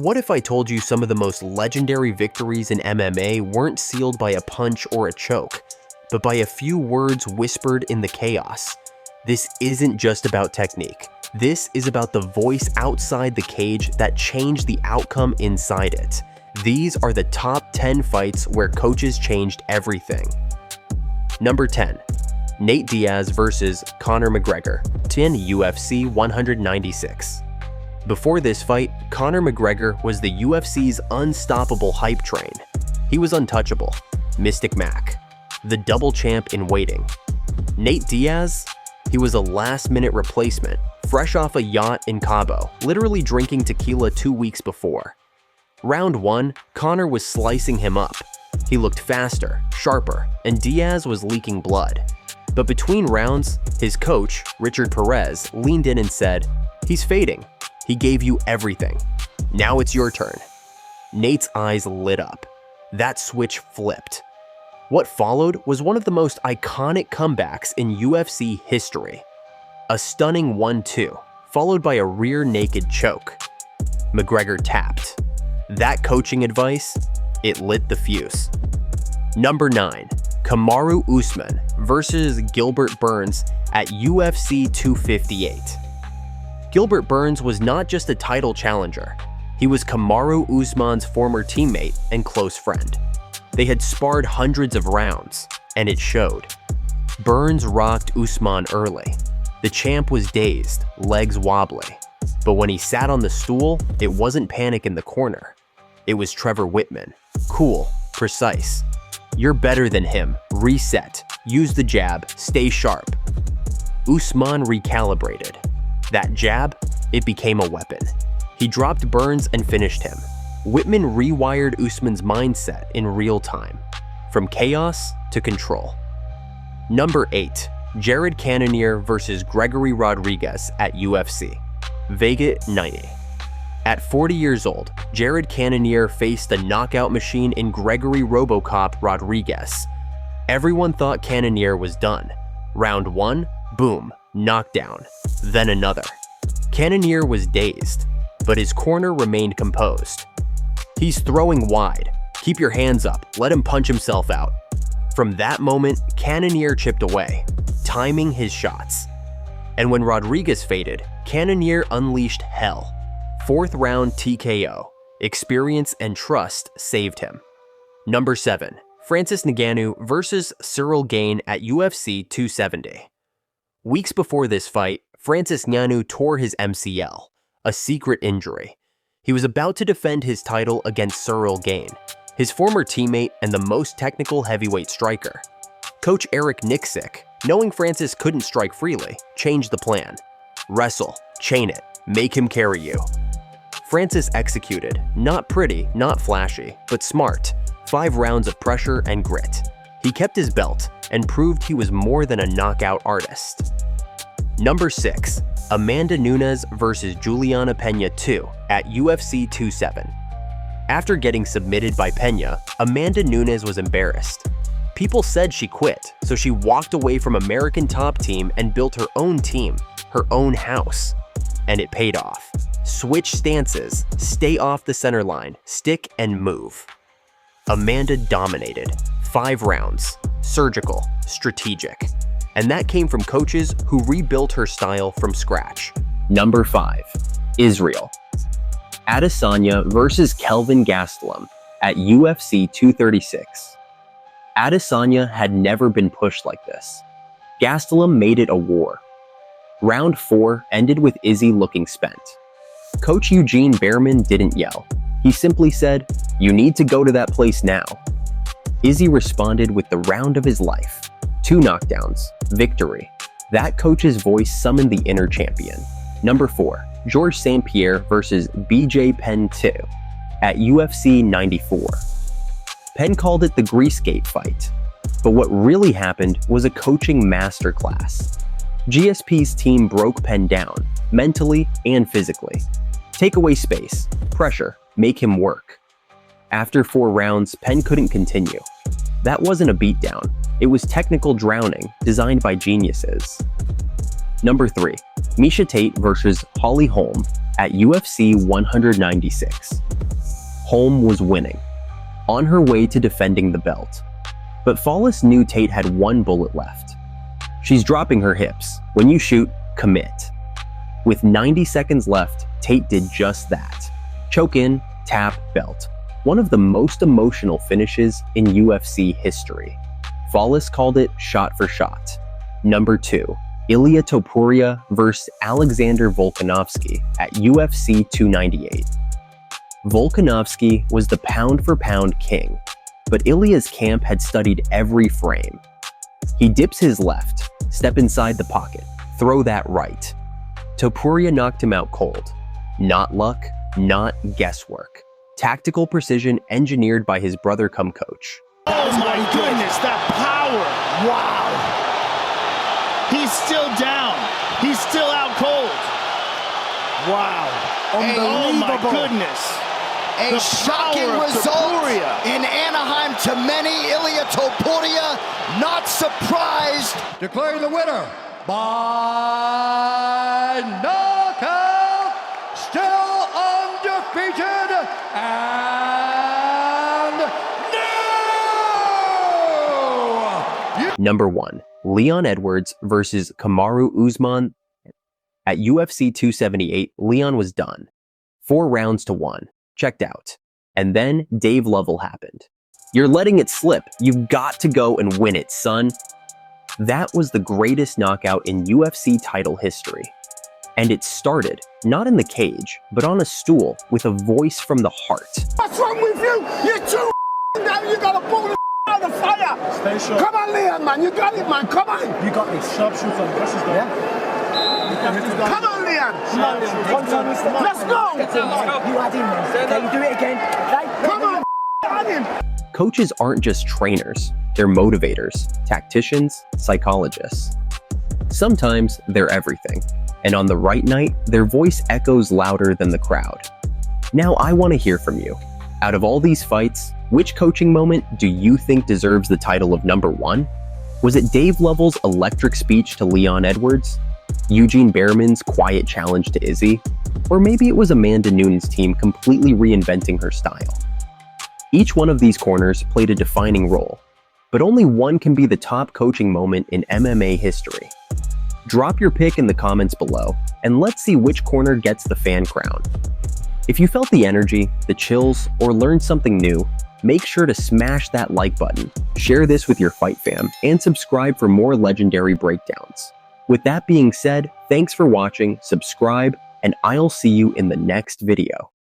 What if I told you some of the most legendary victories in MMA weren't sealed by a punch or a choke, but by a few words whispered in the chaos? This isn't just about technique. This is about the voice outside the cage that changed the outcome inside it. These are the top 10 fights where coaches changed everything. Number 10. Nate Diaz versus Conor McGregor, 10 UFC 196. Before this fight, Conor McGregor was the UFC's unstoppable hype train. He was untouchable, Mystic Mac, the double champ in waiting. Nate Diaz? He was a last-minute replacement, fresh off a yacht in Cabo, literally drinking tequila 2 weeks before. Round 1, Conor was slicing him up. He looked faster, sharper, and Diaz was leaking blood. But between rounds, his coach, Richard Perez, leaned in and said, "He's fading. He gave you everything. Now it's your turn." Nate's eyes lit up. That switch flipped. What followed was one of the most iconic comebacks in UFC history. A stunning 1-2, followed by a rear naked choke. McGregor tapped. That coaching advice, it lit the fuse. Number 9. Kamaru Usman versus Gilbert Burns at UFC 258. Gilbert Burns was not just a title challenger. He was Kamaru Usman's former teammate and close friend. They had sparred hundreds of rounds, and it showed. Burns rocked Usman early. The champ was dazed, legs wobbly. But when he sat on the stool, it wasn't panic in the corner. It was Trevor Whitman. Cool, precise. You're better than him. Reset. Use the jab. Stay sharp. Usman recalibrated. That jab, it became a weapon. He dropped Burns and finished him. Whitman rewired Usman's mindset in real time, from chaos to control. Number 8. Jared Cannonier versus Gregory Rodriguez at UFC, Vega 90. At 40 years old, Jared Cannonier faced a knockout machine in Gregory RoboCop Rodriguez. Everyone thought Cannonier was done. Round 1, boom, knockdown. Then another. Cannonier was dazed, but his corner remained composed. "He's throwing wide. Keep your hands up. Let him punch himself out." From that moment, Cannonier chipped away, timing his shots. And when Rodriguez faded, Cannonier unleashed hell. 4th round TKO. Experience and trust saved him. Number 7. Francis Ngannou versus Cyril Gane at UFC 270. Weeks before this fight, Francis Ngannou tore his MCL, a secret injury. He was about to defend his title against Cyril Gane, his former teammate and the most technical heavyweight striker. Coach Eric Nixick, knowing Francis couldn't strike freely, changed the plan. Wrestle, chain it, make him carry you. Francis executed, not pretty, not flashy, but smart. 5 rounds of pressure and grit. He kept his belt and proved he was more than a knockout artist. Number 6. Amanda Nunes versus Juliana Pena 2 at UFC 27. After getting submitted by Pena, Amanda Nunes was embarrassed. People said she quit, so she walked away from American Top Team and built her own team, her own house. And it paid off. Switch stances, stay off the center line, stick and move. Amanda dominated. 5 rounds. Surgical, strategic. And that came from coaches who rebuilt her style from scratch. Number 5. Israel. Adesanya versus Kelvin Gastelum at UFC 236. Adesanya had never been pushed like this. Gastelum made it a war. Round 4 ended with Izzy looking spent. Coach Eugene Behrman didn't yell. He simply said, "You need to go to that place now." Izzy responded with the round of his life. 2 knockdowns, victory. That coach's voice summoned the inner champion. Number 4. George St. Pierre versus BJ Penn 2 at UFC 94. Penn called it the Greasegate fight. But what really happened was a coaching masterclass. GSP's team broke Penn down, mentally and physically. Take away space, pressure, make him work. After 4 rounds, Penn couldn't continue. That wasn't a beatdown. It was technical drowning designed by geniuses. Number 3. Miesha Tate versus Holly Holm at UFC 196. Holm was winning, on her way to defending the belt. But Follis knew Tate had one bullet left. She's dropping her hips. When you shoot, commit. With 90 seconds left, Tate did just that. Choke in, tap, belt. One of the most emotional finishes in UFC history. Follis called it shot for shot. Number 2. Ilia Topuria versus Alexander Volkanovski at UFC 298. Volkanovski was the pound-for-pound king, but Ilia's camp had studied every frame. He dips his left, step inside the pocket, throw that right. Topuria knocked him out cold. Not luck, not guesswork. Tactical precision engineered by his brother-cum-coach. Oh my goodness, that power! Wow! He's still down. He's still out cold. Wow. Unbelievable. Oh my goodness. A shocking result in Anaheim to many. Ilia Topuria not surprised. Declaring the winner by knockout, still undefeated, and new! Number 1. Leon Edwards versus Kamaru Usman. At UFC 278, Leon was done. 4 rounds to 1. Checked out. And then Dave Lovell happened. You're letting it slip. You've got to go and win it, son. That was the greatest knockout in UFC title history. And it started, not in the cage, but on a stool with a voice from the heart. What's wrong with you? You're too down. You gotta pull the out of the fire. Stay sharp. Come on, Leon, man. You got it, man. Come on. You got this. Sharpshooter. This is Yeah. Come on, Leon. Let's go. You had him, man. Can you do it again? Come on, on him. Coaches aren't just trainers, they're motivators, tacticians, psychologists. Sometimes they're everything, and on the right night, their voice echoes louder than the crowd. Now I want to hear from you. Out of all these fights, which coaching moment do you think deserves the title of number 1? Was it Dave Lovell's electric speech to Leon Edwards? Eugene Behrman's quiet challenge to Izzy? Or maybe it was Amanda Nunes' team completely reinventing her style? Each one of these corners played a defining role, but only one can be the top coaching moment in MMA history. Drop your pick in the comments below, and let's see which corner gets the fan crown. If you felt the energy, the chills, or learned something new, make sure to smash that like button, share this with your fight fam, and subscribe for more legendary breakdowns. With that being said, thanks for watching, subscribe, and I'll see you in the next video.